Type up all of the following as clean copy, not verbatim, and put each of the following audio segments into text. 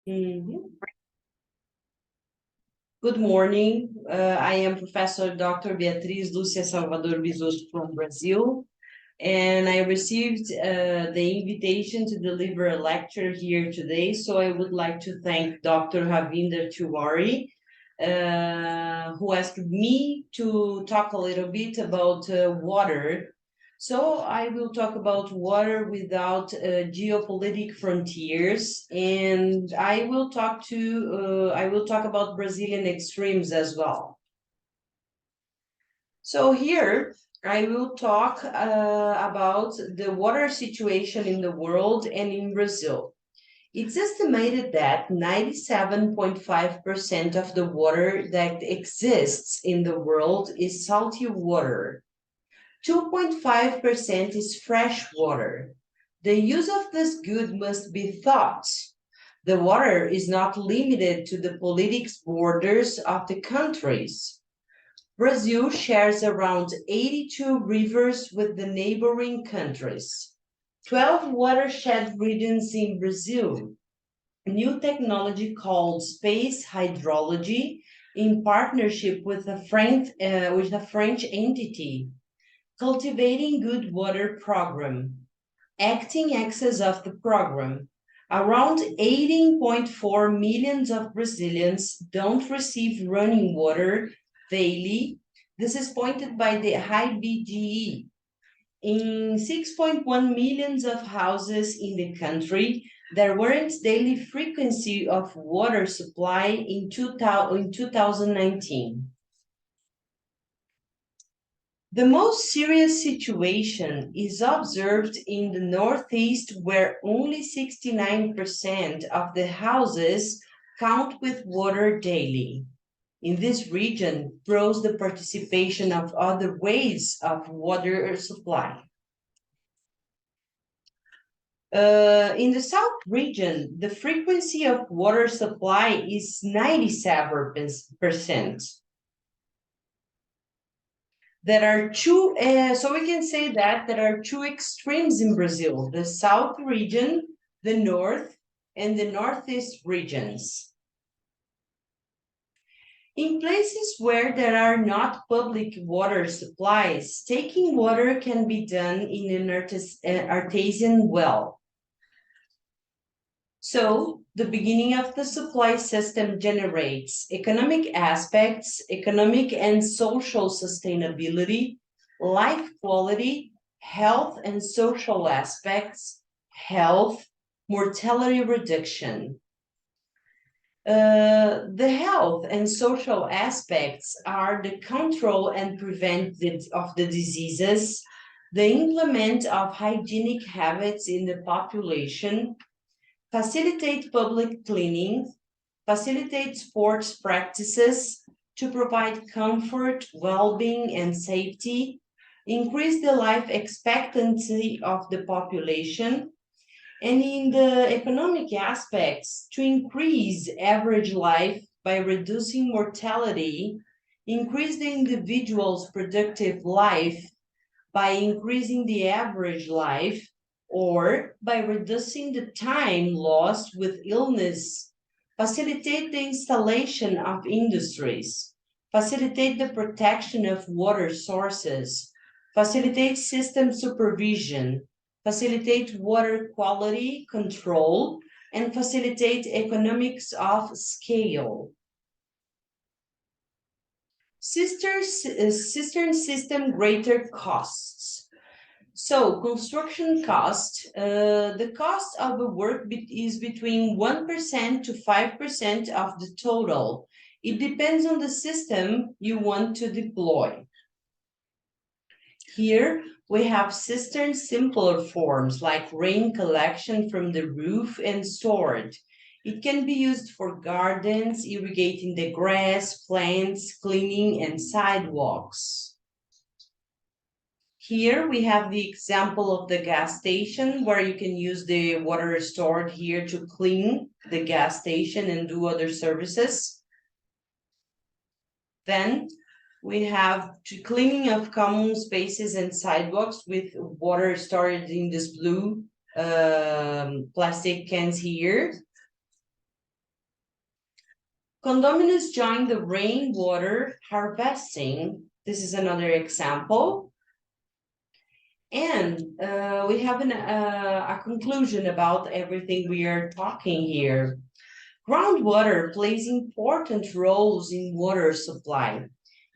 Mhm. Good morning. I am Professor Dr. Beatriz Lúcia Salvador Bisosto from Brazil, and I received the invitation to deliver a lecture here today. So I would like to thank Dr. Ravinder Tiwari, who asked me to talk a little bit about water. So I will talk about water without geopolitical frontiers, and I will talk about Brazilian extremes as well. So here I will talk about the water situation in the world and in Brazil. It's estimated that 97.5% of the water that exists in the world is salty water. 2.5% is fresh water. The use of this good must be thought. The water is not limited to the political borders of the countries. Brazil shares around 82 rivers with the neighboring countries. 12 watershed regions in Brazil. New technology called space hydrology in partnership with a French entity. Cultivating Good Water Program. Acting access of the program. Around 18.4 million of Brazilians don't receive running water daily. This is pointed by the IBGE. In 6.1 million of houses in the country, there weren't daily frequency of water supply in 2019. The most serious situation is observed in the Northeast, where only 69% of the houses count with water daily. In this region grows the participation of other ways of water supply. In the South region, the frequency of water supply is 97%. There are so we can say that there are two extremes in Brazil, the South region, the North, and the Northeast regions. In places where there are not public water supplies, taking water can be done in an artesian well. So the beginning of the supply system generates economic aspects, economic and social sustainability, life quality, health and social aspects, health, mortality reduction. The health and social aspects are the control and prevention of the diseases, the implement of hygienic habits in the population, facilitate public cleaning, facilitate sports practices to provide comfort, well-being, and safety, increase the life expectancy of the population, and in the economic aspects, to increase average life by reducing mortality, increase the individual's productive life by increasing the average life, or by reducing the time lost with illness, facilitate the installation of industries, facilitate the protection of water sources, facilitate system supervision, facilitate water quality control, and facilitate economics of scale. Cistern system greater costs. So construction cost, the cost of the work is between 1% to 5% of the total. It depends on the system you want to deploy. Here we have cistern simpler forms like rain collection from the roof and stored. It can be used for gardens, irrigating the grass, plants, cleaning, and sidewalks. Here we have the example of the gas station where you can use the water stored here to clean the gas station and do other services. Then we have cleaning of common spaces and sidewalks with water stored in this blue plastic cans here. Condominiums join the rainwater harvesting. This is another example. And we have a conclusion about everything we are talking here. Groundwater plays important roles in water supply,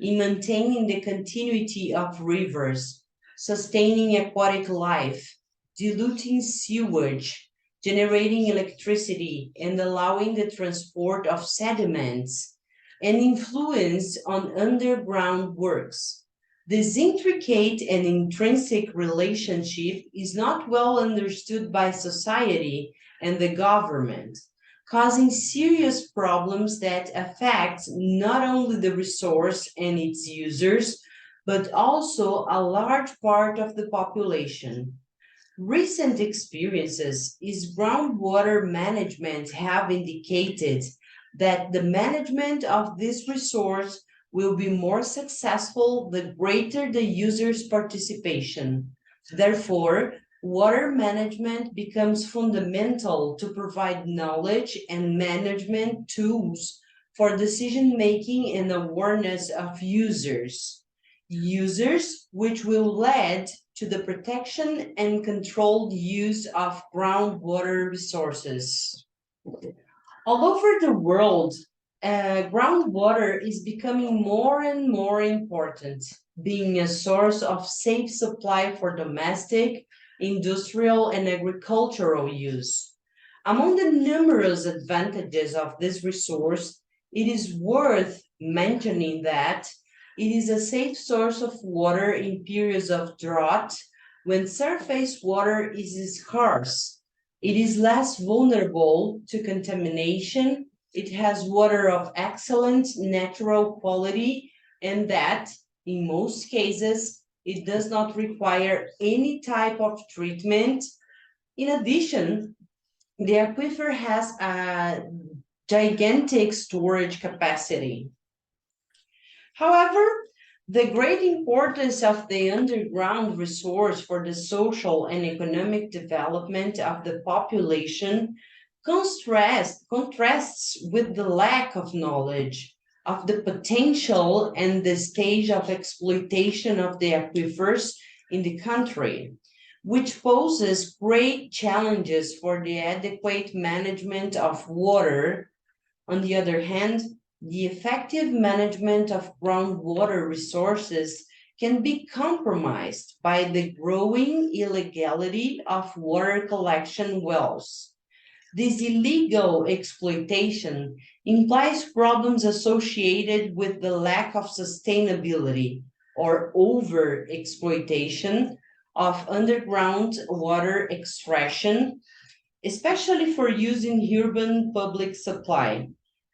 in maintaining the continuity of rivers, sustaining aquatic life, diluting sewage, generating electricity, and allowing the transport of sediments, and influence on underground works. This intricate and intrinsic relationship is not well understood by society and the government, causing serious problems that affect not only the resource and its users, but also a large part of the population. Recent experiences is groundwater management have indicated that the management of this resource will be more successful the greater the user's participation. Therefore, water management becomes fundamental to provide knowledge and management tools for decision making and awareness of users which will lead to the protection and controlled use of groundwater resources. All over the world, groundwater is becoming more and more important, being a source of safe supply for domestic, industrial, and agricultural use. Among the numerous advantages of this resource, it is worth mentioning that it is a safe source of water in periods of drought when surface water is scarce. It is less vulnerable to contamination. It has water of excellent natural quality, and that, in most cases, it does not require any type of treatment. In addition, the aquifer has a gigantic storage capacity. However, the great importance of the underground resource for the social and economic development of the population contrasts with the lack of knowledge of the potential and the stage of exploitation of the aquifers in the country, which poses great challenges for the adequate management of water. On the other hand, the effective management of groundwater resources can be compromised by the growing illegality of water collection wells. This illegal exploitation implies problems associated with the lack of sustainability or over exploitation of underground water extraction, especially for use in urban public supply.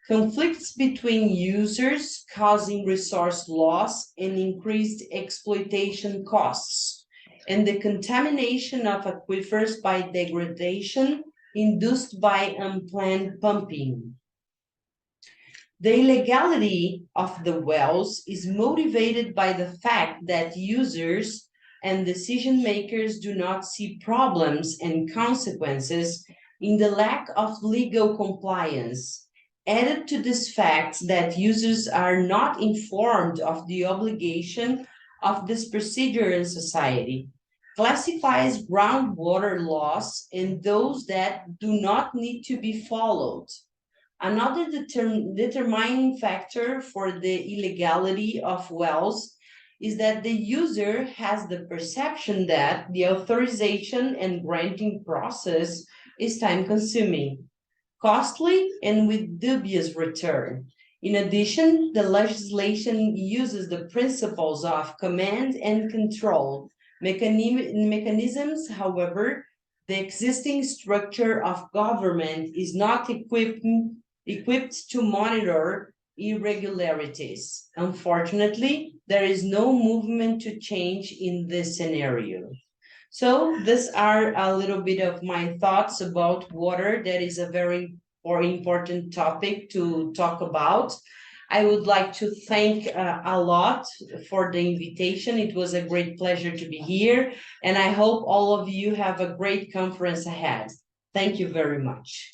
Conflicts between users causing resource loss and increased exploitation costs, and the contamination of aquifers by degradation induced by unplanned pumping. The illegality of the wells is motivated by the fact that users and decision makers do not see problems and consequences in the lack of legal compliance. Added to this fact that users are not informed of the obligation of this procedure in society, classifies groundwater laws and those that do not need to be followed. Another determining factor for the illegality of wells is that the user has the perception that the authorization and granting process is time consuming, costly, and with dubious return. In addition, the legislation uses the principles of command and control mechanisms. However, the existing structure of government is not equipped to monitor irregularities. Unfortunately, there is no movement to change in this scenario. So these are a little bit of my thoughts about water. That is a very important topic to talk about. I would like to thank a lot for the invitation. It was a great pleasure to be here, and I hope all of you have a great conference ahead. Thank you very much.